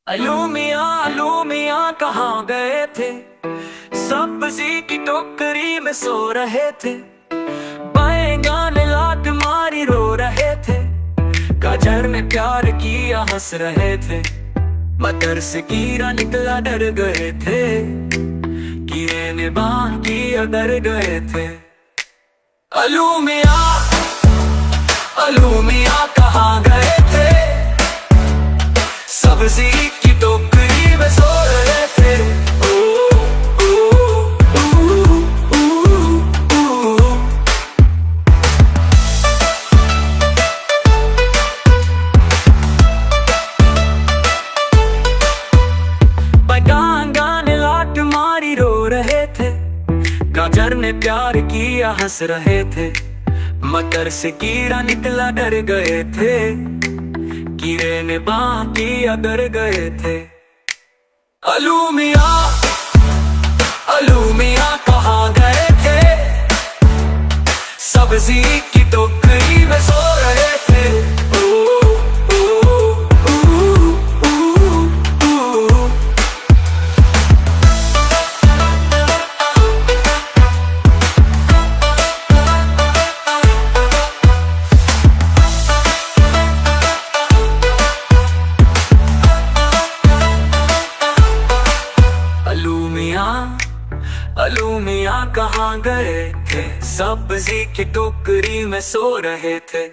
अलू मियाँ कहाँ गए थे। सब्जी की टोकरी में सो रहे थे। बैंगन लात मारी रो रहे थे। गाजर ने प्यार किया हंस रहे थे। मटर से कीड़ा निकला डर गए थे। कीड़े ने बांध किया डर गए थे। अलू मियाँ कहाँ गए थे। सब्जी की टोकरी में सो रहे थे। बैंगन ने लात मारी रो रहे थे। गाजर ने प्यार किया हंस रहे थे। मटर से कीड़ा निकला डर गए थे। कीड़े ने बांध किया डर गए थे। अलू मियाँ कहाँ गए थे। सब्जी की टोकरी में सो रहे थे। अलू मियाँ कहाँ गए थे। सब्जी की टोकरी में सो रहे थे।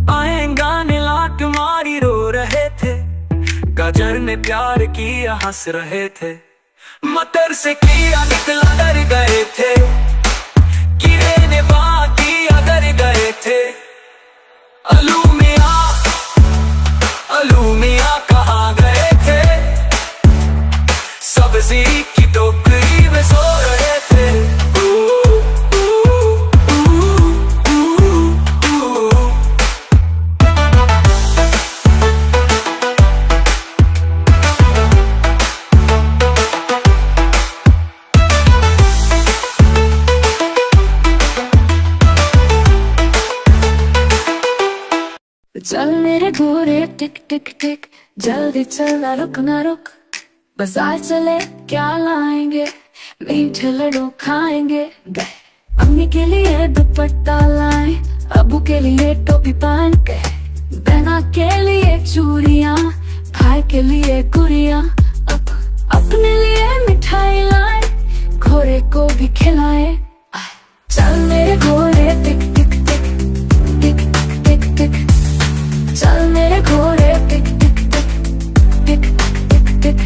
बैंगन लात मारी रो रहे थे। गाजर ने प्यार किया हंस रहे थे। मटर से कीड़ा निकला डर गए थे। कीड़े ने बांध किया डर गए थे। अलू मियाँ कहाँ गए थे। सब्जी की टोकरी में सो रहे थे। चल मेरे घोड़े टिक टिक टिक, जल्दी चल ना रुक ना रुक। बाजार चले क्या लाएंगे, मीठे लड्डू खाएंगे। गए अम्मी के लिए दुपट्टा लाए, अबू के लिए टोपी पहन के। बहना के लिए चूड़ियाँ, भाई के लिए गुड़ियाँ। अपने लिए मिठाई लाए, घोड़े को भी खिलाए। चल मेरे घोड़े टिक टिक टिक टिक टिक टिक। चल मेरे घोड़े टिक टिक टिक टिक टिक टिक।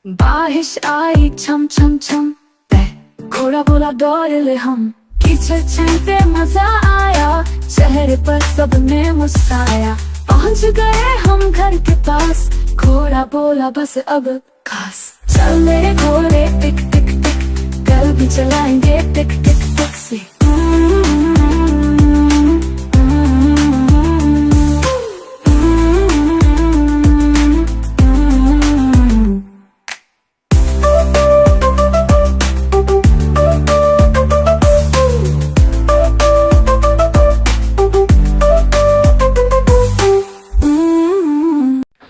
बारिश आई छम छम छम, घोड़ा बोला दौड़ ले हम। कीचड़ छीनते मजा आया, चेहरे पर सबने मुस्काया। पहुंच गए हम घर के पास, घोड़ा बोला बस अब खास। चल मेरे घोड़े टिक टिक टिक, कल भी चलाएंगे टिक टिक टिक से।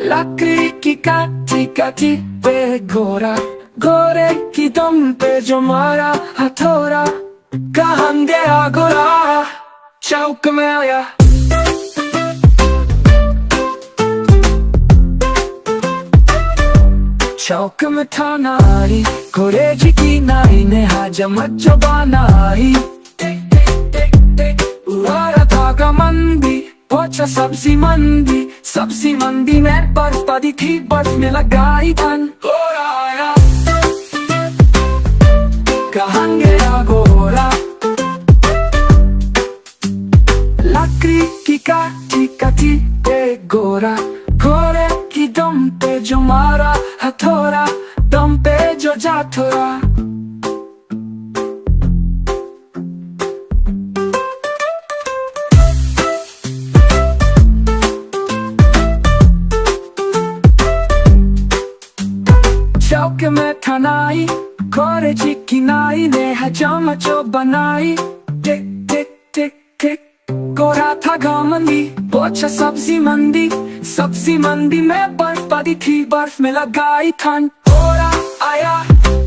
लकड़ी की काठी काठी पे घोड़ा, घोड़े की दुम पे जो मारा हथौड़ा। कहाँ गया घोड़ा, चौक में आया। चौक में था नारी, घोड़े की नाई ने हजमत जो बनाई। उड़ा धागा मंदी, पहुंचा सब्जी मंडी में बर्फ पड़ी थी, बर्फ में लगाई धन। घोड़ा आया, कहाँ गया घोड़ा। लकड़ी की काठी काठी पे घोड़ा, घोड़े की दुम पे जो मारा हथौड़ा। दम पे जो जा थोड़ा, कोरेची की नाई ने है चमचो बनाई। टिक टिक टिक टिक गोरा था घमंडी, पोछा सब्जी मंडी में बर्फ पड़ी थी, बर्फ में लगाई ठंड। गोरा आया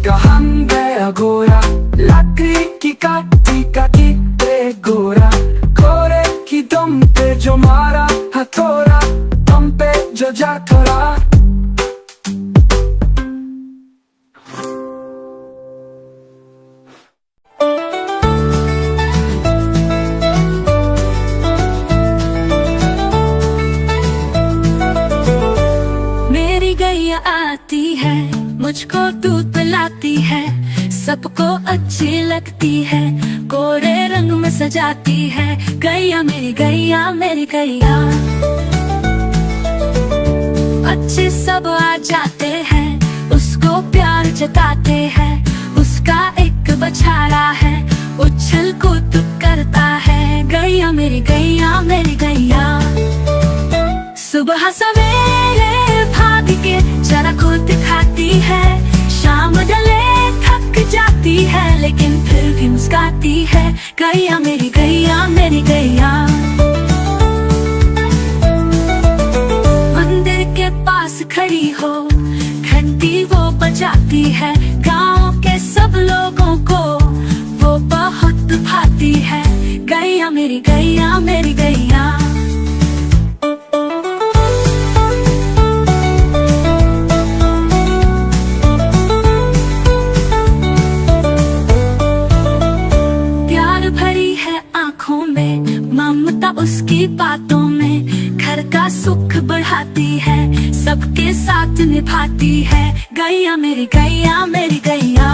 कहाँ गया गोरा, लकड़ी की काटी काटी ते गोरा। गोरे की दम पे जो मारा हथौड़ा, दम पे जो जा ठहरा। मेरी गैया आती है, मुझको दूध पिलाती है, सबको अच्छी लगती है, गोरे रंग में सजाती है। गैया मेरी गैया मेरी गैया। अच्छे सब आ जाते हैं, उसको प्यार जताते हैं। उसका एक बछड़ा है, उछल कूद करता है। गैया मेरी गैया मेरी गैया। सुबह सवेरे भाग के जरा खुद खाती है, शाम ढले थक जाती है, लेकिन फिर भी मुस्काती है। गैया मेरी गैया मेरी गैया। मंदिर के पास खड़ी हो, घंटी वो बजाती है। गांव के सब लोगों को वो बहुत भाती है। गैया मेरी गैया मेरी गैया। ममता उसकी बातों में, घर का सुख बढ़ाती है, सबके साथ निभाती है। गैया मेरी गैया मेरी गैया।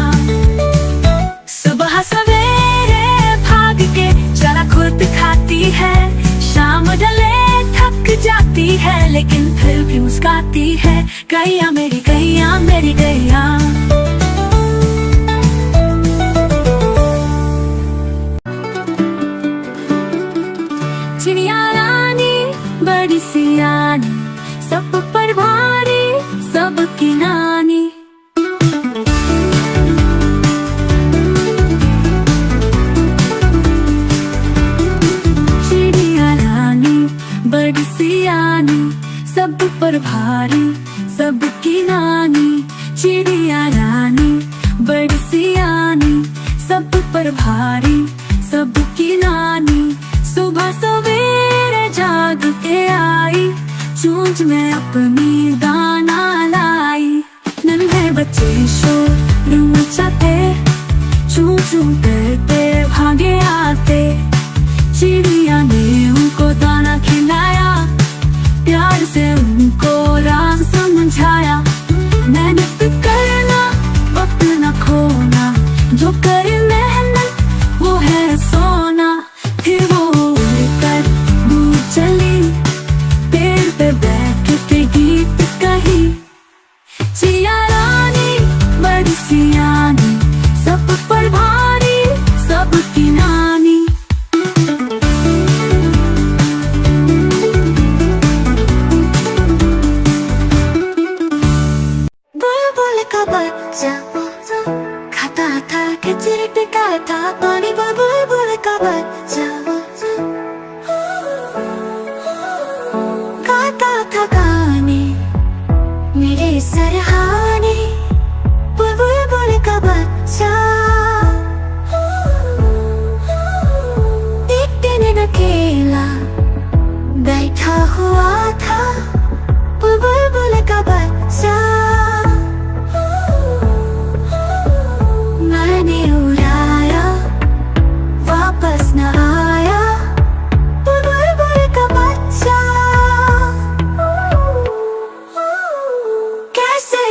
सुबह सवेरे भाग के जरा खुद खाती है, शाम ढले थक जाती है, लेकिन फिर भी मुस्काती है। गैया मेरी गैया मेरी गैया। चिड़िया रानी बड़ी सियानी, सब पर भारी सबकी नानी। चिड़िया रानी बड़ी सियानी, सब पर भारी सबकी नानी। चिड़िया रानी बड़ी सियानी, सब पर भारी सबकी नानी। सुबह सवेरे जाग के आई, चूंच में अपनी दाना लाई। नन्हे बच्चे शोर मचाते, चू चू करते भागे आते। चिड़िया ने उनको दाना खिलाया, प्यार से उनको राज समझाया। मेहनत करना वक्त न खोना, जो करे मेहनत वो है सोना। फिर वो उड़कर दूर चली, पेड़ पे बैठ के गीत कही। चिड़िया रानी बड़ी सियानी, सब पर भारी सबकी नानी। बुलबुल का बच्चा खाता था खिचड़ी पिकाया था पानी। बुलबुल का बच्चा गाता था गाने मेरे सरहाने। बुलबुल का बच्चा एक दिन अकेला बैठा हुआ था। बुलबुल का बच्चा मैंने उड़ाया, वापस न आया। बुलबुल का बच्चा कैसे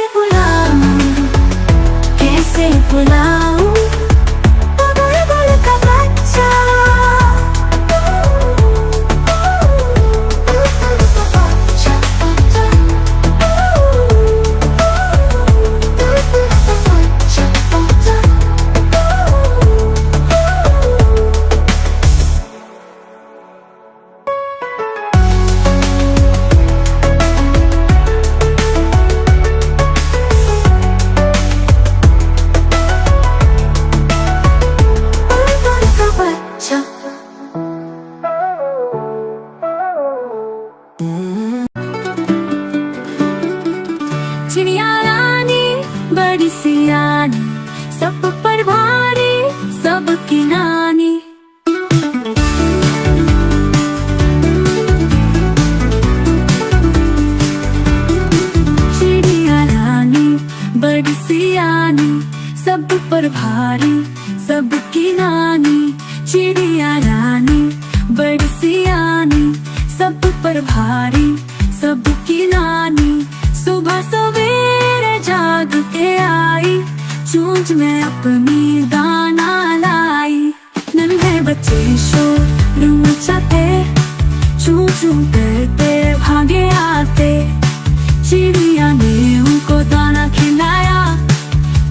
सबकी नानी। चिड़िया रानी बड़ी सियानी, सब पर भारी सबकी नानी। चिड़िया रानी बड़ी सियानी, सब पर भारी सबकी नानी। सुबह सवेरे जाग के आई, चूंच में अपनी दाना लाई। नन्हे बच्चे शोर मचाते, चू चू करते भागे आते। चिड़िया ने उनको दाना खिलाया,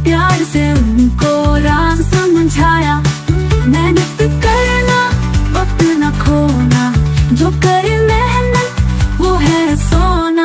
प्यार से उनको राज समझाया। मेहनत करना वक्त न खोना, जो करे मेहनत वो है सोना।